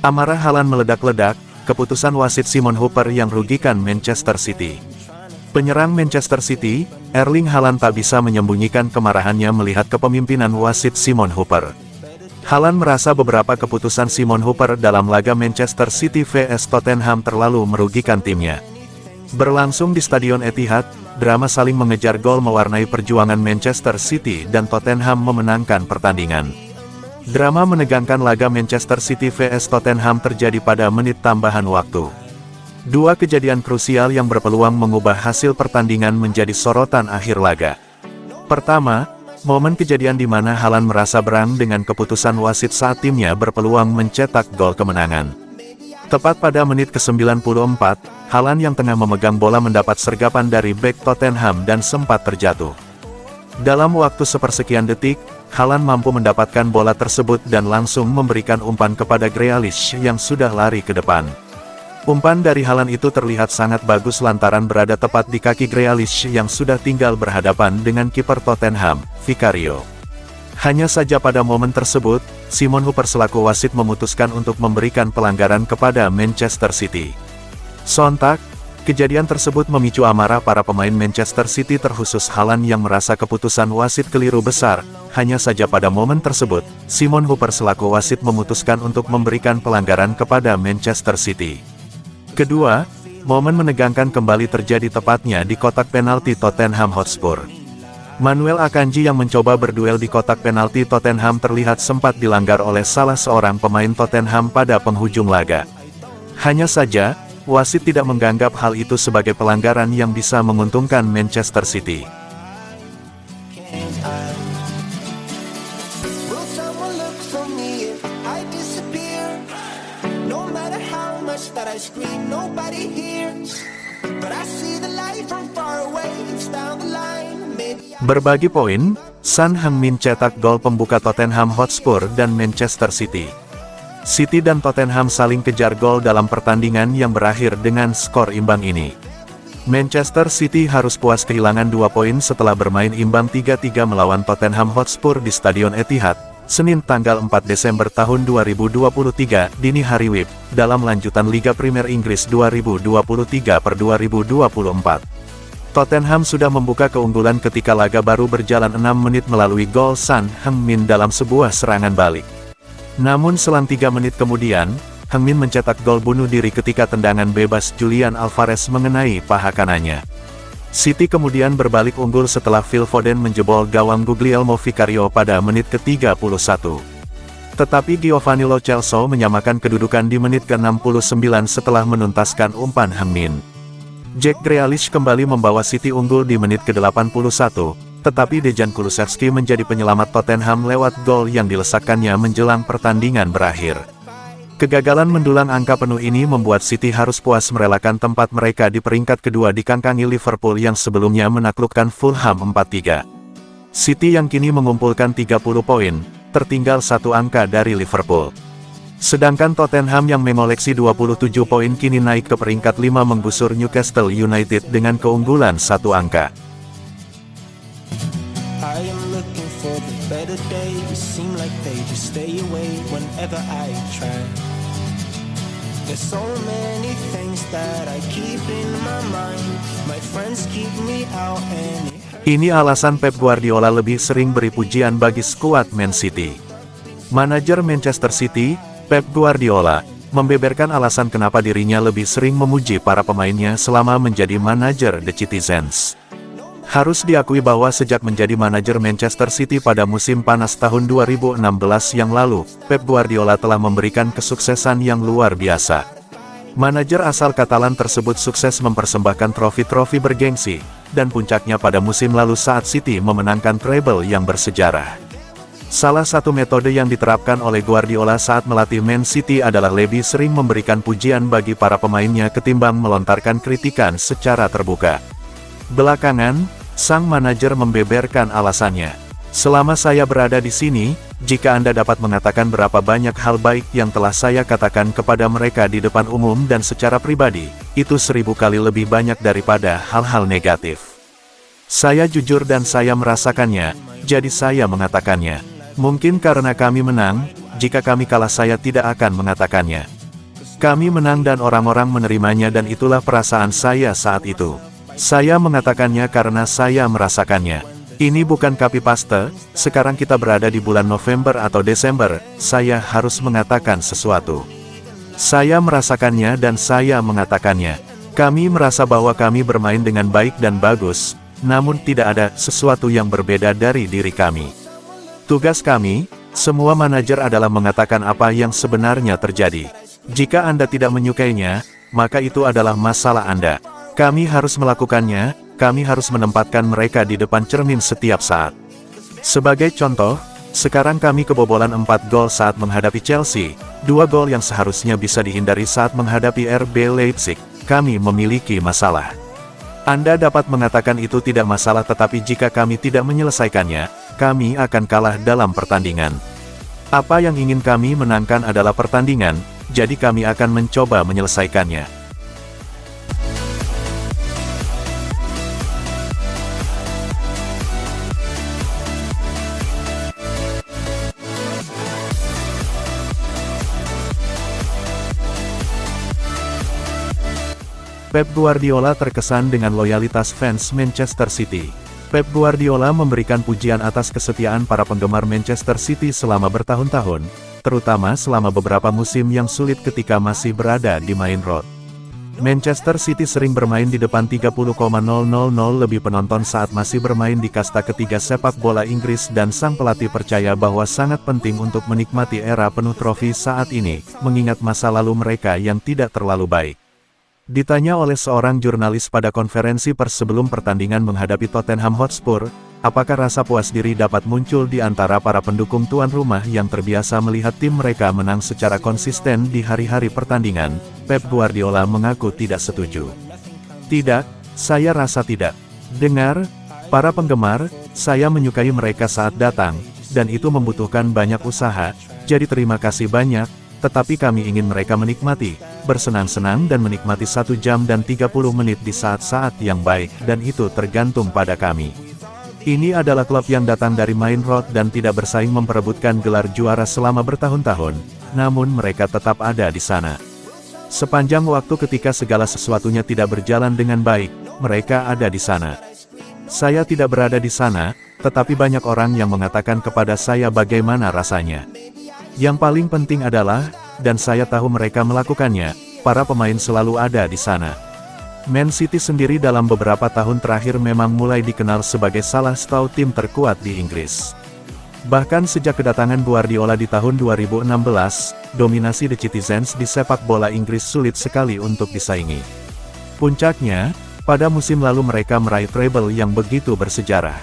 Amarah Haaland meledak-ledak, keputusan wasit Simon Hooper yang rugikan Manchester City. Penyerang Manchester City, Erling Haaland tak bisa menyembunyikan kemarahannya melihat kepemimpinan wasit Simon Hooper. Haaland merasa beberapa keputusan Simon Hooper dalam laga Manchester City vs Tottenham terlalu merugikan timnya. Berlangsung di Stadion Etihad, drama saling mengejar gol mewarnai perjuangan Manchester City dan Tottenham memenangkan pertandingan. Drama menegangkan laga Manchester City vs Tottenham terjadi pada menit tambahan waktu. Dua kejadian krusial yang berpeluang mengubah hasil pertandingan menjadi sorotan akhir laga. Pertama, momen kejadian di mana Haaland merasa berang dengan keputusan wasit saat timnya berpeluang mencetak gol kemenangan. Tepat pada menit ke-94, Haaland yang tengah memegang bola mendapat sergapan dari bek Tottenham dan sempat terjatuh. Dalam waktu sepersekian detik, Haaland mampu mendapatkan bola tersebut dan langsung memberikan umpan kepada Grealish yang sudah lari ke depan. Umpan dari Haaland itu terlihat sangat bagus lantaran berada tepat di kaki Grealish yang sudah tinggal berhadapan dengan kiper Tottenham, Vicario. Hanya saja pada momen tersebut, Simon Hooper selaku wasit memutuskan untuk memberikan pelanggaran kepada Manchester City. Sontak, kejadian tersebut memicu amarah para pemain Manchester City terkhusus Haaland yang merasa keputusan wasit keliru besar. Hanya saja pada momen tersebut, Simon Hooper selaku wasit memutuskan untuk memberikan pelanggaran kepada Manchester City. Kedua, momen menegangkan kembali terjadi tepatnya di kotak penalti Tottenham Hotspur. Manuel Akanji yang mencoba berduel di kotak penalti Tottenham terlihat sempat dilanggar oleh salah seorang pemain Tottenham pada penghujung laga. Hanya saja, wasit tidak menganggap hal itu sebagai pelanggaran yang bisa menguntungkan Manchester City. Berbagi poin, Son Heung-min cetak gol pembuka Tottenham Hotspur dan Manchester City. City dan Tottenham saling kejar gol dalam pertandingan yang berakhir dengan skor imbang ini. Manchester City harus puas kehilangan 2 poin setelah bermain imbang 3-3 melawan Tottenham Hotspur di Stadion Etihad, Senin tanggal 4 Desember tahun 2023 dini hari WIB, dalam lanjutan Liga Premier Inggris 2023/2024. Tottenham sudah membuka keunggulan ketika laga baru berjalan 6 menit melalui gol Son Heung-min dalam sebuah serangan balik. Namun selang 3 menit kemudian, Heung-min mencetak gol bunuh diri ketika tendangan bebas Julian Alvarez mengenai paha kanannya. City kemudian berbalik unggul setelah Phil Foden menjebol gawang Guglielmo Vicario pada menit ke-31. Tetapi Giovanni Lo Celso menyamakan kedudukan di menit ke-69 setelah menuntaskan umpan Heung-min. Jack Grealish kembali membawa City unggul di menit ke-81, tetapi Dejan Kulusevski menjadi penyelamat Tottenham lewat gol yang dilesakkannya menjelang pertandingan berakhir. Kegagalan mendulang angka penuh ini membuat City harus puas merelakan tempat mereka di peringkat kedua dikangkangi Liverpool yang sebelumnya menaklukkan Fulham 4-3. City yang kini mengumpulkan 30 poin, tertinggal 1 angka dari Liverpool. Sedangkan Tottenham yang mengoleksi 27 poin kini naik ke peringkat 5 menggusur Newcastle United dengan keunggulan 1 angka. Ini alasan Pep Guardiola lebih sering beri pujian bagi skuad Man City. Manajer Manchester City, Pep Guardiola, membeberkan alasan kenapa dirinya lebih sering memuji para pemainnya selama menjadi manajer The Citizens. Harus diakui bahwa sejak menjadi manajer Manchester City pada musim panas tahun 2016 yang lalu, Pep Guardiola telah memberikan kesuksesan yang luar biasa. Manajer asal Katalan tersebut sukses mempersembahkan trofi-trofi bergengsi, dan puncaknya pada musim lalu saat City memenangkan treble yang bersejarah. Salah satu metode yang diterapkan oleh Guardiola saat melatih Man City adalah lebih sering memberikan pujian bagi para pemainnya ketimbang melontarkan kritikan secara terbuka. Belakangan, sang manajer membeberkan alasannya. Selama saya berada di sini, jika Anda dapat mengatakan berapa banyak hal baik yang telah saya katakan kepada mereka di depan umum dan secara pribadi, itu 1000 kali lebih banyak daripada hal-hal negatif. Saya jujur dan saya merasakannya, jadi saya mengatakannya. Mungkin karena kami menang, jika kami kalah saya tidak akan mengatakannya. Kami menang dan orang-orang menerimanya dan itulah perasaan saya saat itu. Saya mengatakannya karena saya merasakannya. Ini bukan copy-paste, sekarang kita berada di bulan November atau Desember, saya harus mengatakan sesuatu. Saya merasakannya dan saya mengatakannya. Kami merasa bahwa kami bermain dengan baik dan bagus, namun tidak ada sesuatu yang berbeda dari diri kami. Tugas kami, semua manajer adalah mengatakan apa yang sebenarnya terjadi. Jika Anda tidak menyukainya, maka itu adalah masalah Anda. Kami harus melakukannya, kami harus menempatkan mereka di depan cermin setiap saat. Sebagai contoh, sekarang kami kebobolan 4 gol saat menghadapi Chelsea, 2 gol yang seharusnya bisa dihindari saat menghadapi RB Leipzig. Kami memiliki masalah. Anda dapat mengatakan itu tidak masalah tetapi jika kami tidak menyelesaikannya, kami akan kalah dalam pertandingan. Apa yang ingin kami menangkan adalah pertandingan, jadi kami akan mencoba menyelesaikannya. Pep Guardiola terkesan dengan loyalitas fans Manchester City. Pep Guardiola memberikan pujian atas kesetiaan para penggemar Manchester City selama bertahun-tahun, terutama selama beberapa musim yang sulit ketika masih berada di Main Road. Manchester City sering bermain di depan 30,000 lebih penonton saat masih bermain di kasta ketiga sepak bola Inggris dan sang pelatih percaya bahwa sangat penting untuk menikmati era penuh trofi saat ini, mengingat masa lalu mereka yang tidak terlalu baik. Ditanya oleh seorang jurnalis pada konferensi pers sebelum pertandingan menghadapi Tottenham Hotspur, apakah rasa puas diri dapat muncul di antara para pendukung tuan rumah yang terbiasa melihat tim mereka menang secara konsisten di hari-hari pertandingan, Pep Guardiola mengaku tidak setuju. Tidak, saya rasa tidak. Dengar, para penggemar, saya menyukai mereka saat datang, dan itu membutuhkan banyak usaha, jadi terima kasih banyak. Tetapi kami ingin mereka menikmati, bersenang-senang dan menikmati 1 jam dan 30 menit di saat-saat yang baik, dan itu tergantung pada kami. Ini adalah klub yang datang dari Main Road dan tidak bersaing memperebutkan gelar juara selama bertahun-tahun, namun mereka tetap ada di sana. Sepanjang waktu ketika segala sesuatunya tidak berjalan dengan baik, mereka ada di sana. Saya tidak berada di sana, tetapi banyak orang yang mengatakan kepada saya bagaimana rasanya. Yang paling penting adalah, dan saya tahu mereka melakukannya, para pemain selalu ada di sana. Man City sendiri dalam beberapa tahun terakhir memang mulai dikenal sebagai salah satu tim terkuat di Inggris. Bahkan sejak kedatangan Guardiola di tahun 2016, dominasi The Citizens di sepak bola Inggris sulit sekali untuk disaingi. Puncaknya, pada musim lalu mereka meraih treble yang begitu bersejarah.